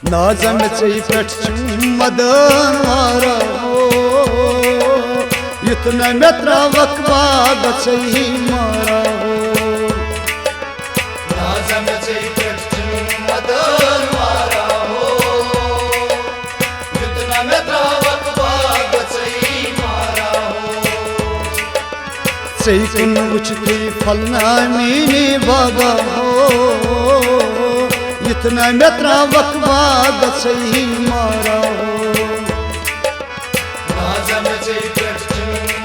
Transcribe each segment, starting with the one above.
नाजन से पेट मदन वारा हो इतना मेत्रा वक्बा गई मारा हो नाजन से पेट मदन वारा हो इतना मेत्रा वक्बा गई मारा हो सैकुन उचती फलना मीनी बाबा हो इतना मेत्रा वक्बा गई मारा हो नाजन से पेट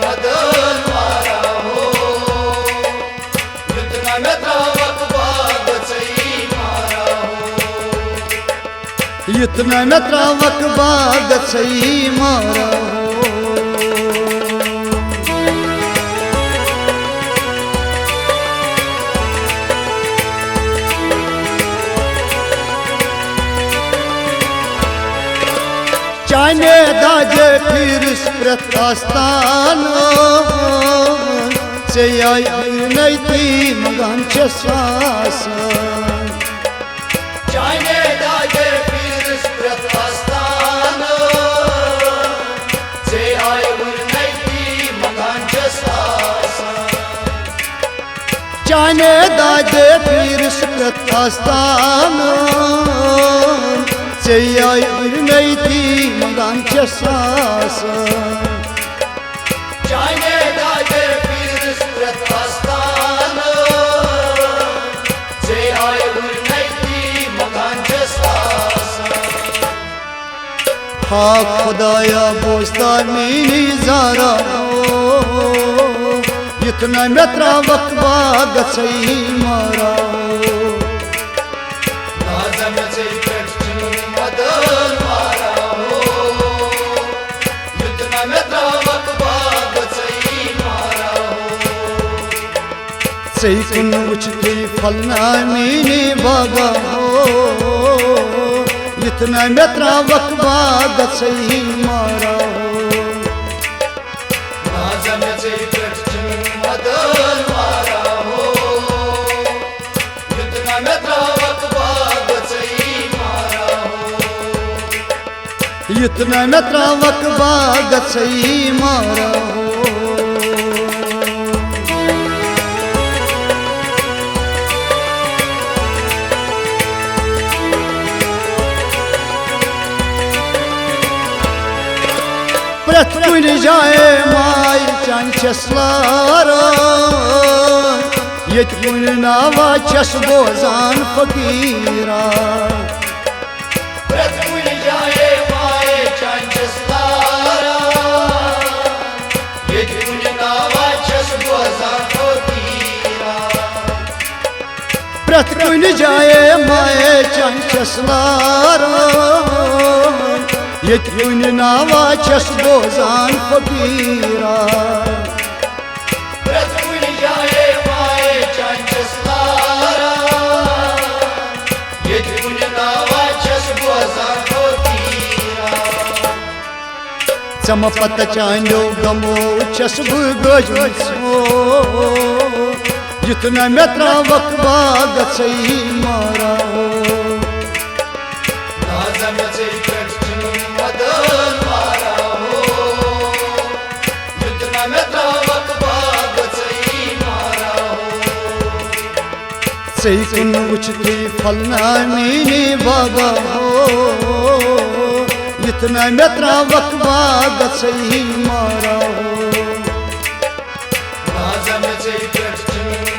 मदन वारा हो इतना मेत्रा वक्बा गई मारा हो इतना मेत्रा वक्बा गई मारा हो चाने दाजे फिर प्रस्थान से आई नहीं थी मगन शासन चाने दाजे फिर प्रस्थान से आई नहीं थी मगन शासन चाने दाजे फिर प्रस्थान से आई नहीं थी मगन शासन चाने दाजे फिर प्रस्थान से आई नहीं थी मगन शासन हा खुदाया बोझता मीनी जारा हो इतना मेत्रा वक्बा गई मारा हो नाजन से पेट मदन वारा हो इतना मेत्रा वक्बा गई मारा हो सैकुन उचती फलना मीनी बाबा हो इतना मेत्रा वक्बा गई मारा हो नाजन से पेट मदन वारा हो इतना मेत्रा वक्बा गई मारा हो इतना मेत्रा वक्बा गई मारा हो प्रत कुन जाए माय चंचस्लारा ये कुन नावा चस बोजान फकीरा प्रत कुन जाए माए चंचस्लारा ये कुन नावा चस बोजान फकीरा प्रत कुन जाए माय चंचस्लारा ये कुन नावा चस बोजान फकीरा प्रत कुन जाए माए चंचस्लारा ये कुन नावा चस बोजान फकीरा चमपत चांदो गमो चस गजो जितना मेत्रा वक्बा गई मारा हो नाजन से पेट मदन वारा हो इतना मेत्रा वक्बा गई मारा हो सैकुन उचती फलना मीनी बाबा हो इतना मेत्रा वक्बा गई मारा हो नाजन से पेट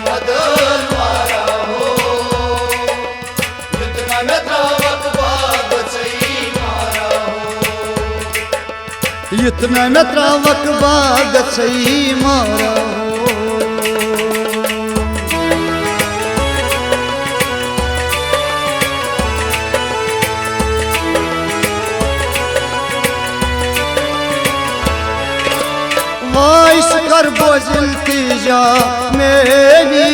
मदन वारा हो इतना मेत्रा वक्बा गई मारा हो इतना मेत्रा वक्बा गई मारा हो वाइस कर बोझिल तीजा मेरी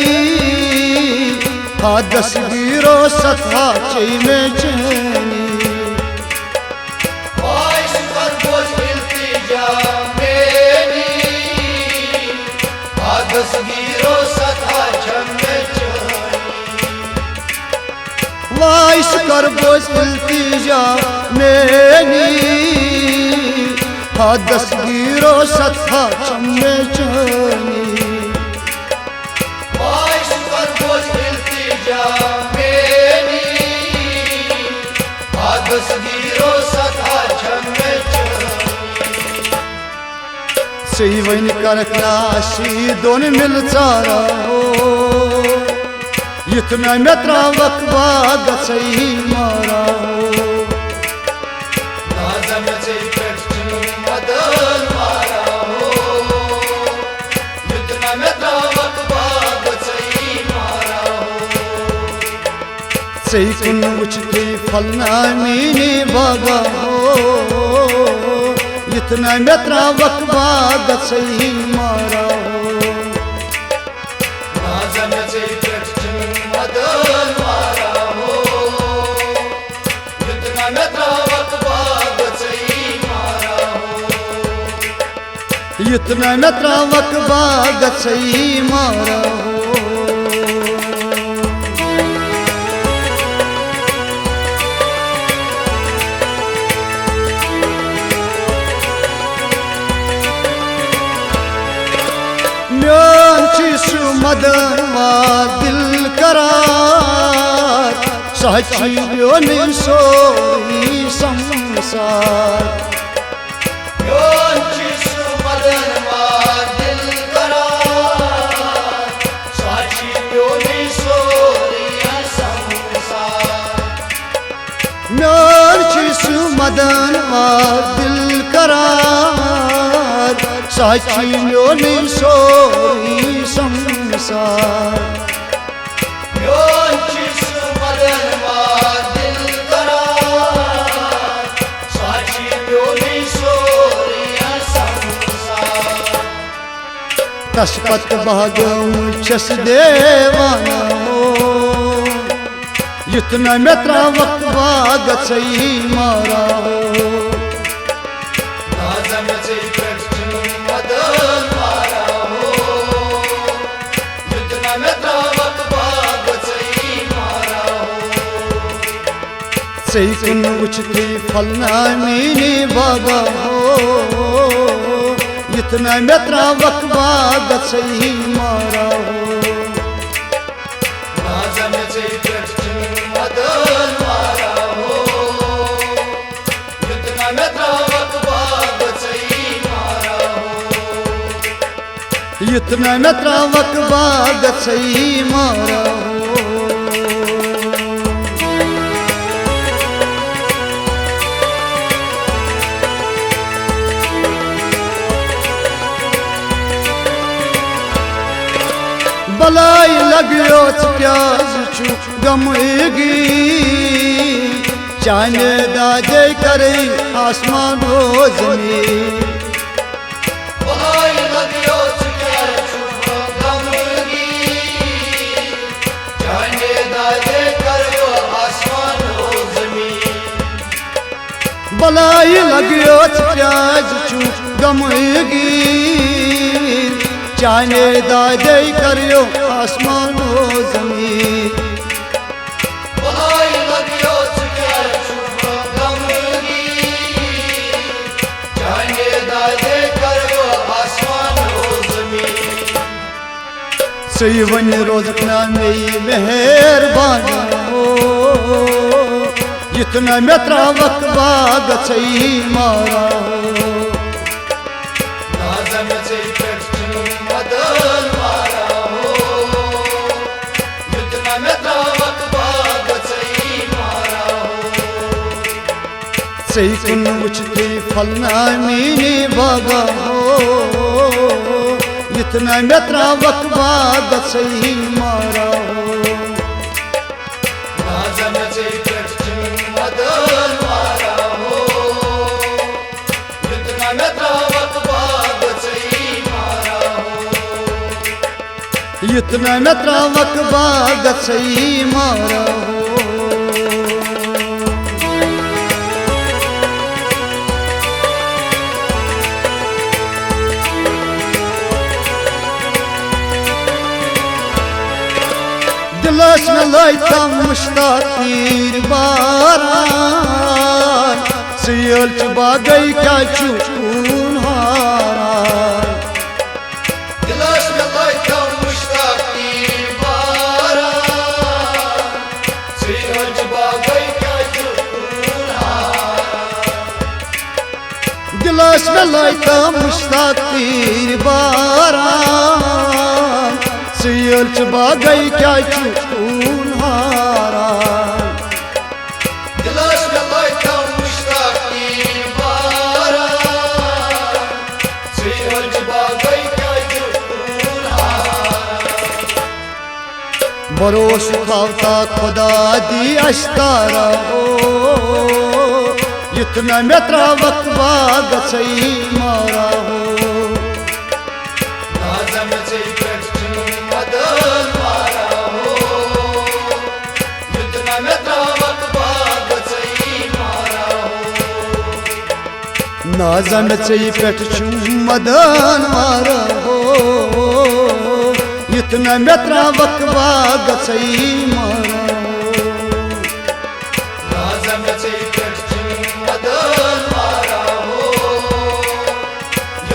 हादस गिरो सथा में चैनी वाइस कर बोझिल तीजा मेरी हादस गिरो सथा में चैनी वाइस कर बोझ इल्तिजा मेरी दस्तगीरो सत्ता चम्मे चनी वाइस कर बोझ इल्तिजा मेरी दस्तगीरो सत्ता चम्मे सही वन कर क्लासी दोन मिल चारा हो इतना में त्रावक बाग सही मारा हो नाजम से मदन मारा हो इतना में त्रावक बाग सही मारा हो सही कुन उचते फलना मीनी बागा हो इतना में त्रावक बाग सही मारा हो नाजम से मदन मारा हो इतना में त्रावक बाग सही मारा हो इतना में त्रावक बाग सही मारा हो मदन वा दिल करार सचियो नहीं सोई संसार मदन वा दिल करार सचियो नहीं सोई संसार म्यार चिसु मदन वा दिल करार सचियो नहीं सोई संसार मदन वा दिल करार सचियो नहीं सोई संसार तस्पत भागम छस देवाना हो इतना में त्रावक बाग सही मारा हो नाजम से मदन मारा हो इतना में त्रावक बाग सही मारा हो सही कुन उचते फलना मीनी बागा हो इतना में त्रावक बाग सही मारा हो नाजम से मदन मारा हो इतना में त्रावक बाग सही मारा हो इतना में त्रावक बाग सही मारा हो बलाई लगियो प्याज चु गमगी चाने दाजे करे आसमान हो जमीन बलाई लगियो प्याज चु गमगी चाने दाजे करे आसमान हो जमीन बलाई लगियो प्याज चु गमगी चाने दादे करियो आसमान हो जमीन बलाई लगियो गमगी चाने दादे करियो आसमान हो जमीन सही वन रोज़ना में मेहरबान हो इतना में त्रावक बाग सही मारा हो नाजम से मदन मारा हो इतना में त्रावक बाग सही मारा हो सही कुन उचते फलना मीनी बागा हो इतना में त्रावक बाग सही मारा हो नाजम से मदन मारा हो इतना में त्रावक बाग सही मारा हो इतना में त्रावक बाग सही मारा हो दिलस में लाइता मुश्ताकी सुयल बागै क्या चून हारान दिलस में लाइका मुश्ताक तीर बारान सुयल बागै क्या चून हारान दिलस में लाइका मुश्ताक तीर बारान सुयल बागै क्या चून हारान दिलस में लाइका मुश्ताक तीर बारान सुयल बागै क्या चून हारान भरोस पावता खुदा दी अश्तारा हो इतना में त्रावक बाग सही मारा हो नाज़म से कच्ची मदन मारा हो इतना में त्रावक बाग सही मारा हो नाज़म चई पेट मदन मारा हो इतना में त्रावक बाग सही मारा हो नाज़म से कच्ची मदन मारा हो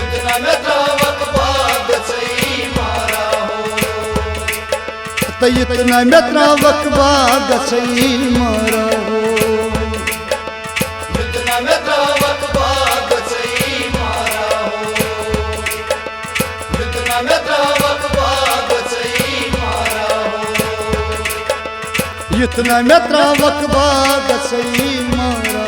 इतना में त्रावक बाग सही मारा हो तो इतना में त्रावक बाग सही मारा हो इतना में त्रावक बाग सही मारा हो इतना में त्रावक बाग सही मारा हो इतना में त्रावक बाग सही मारा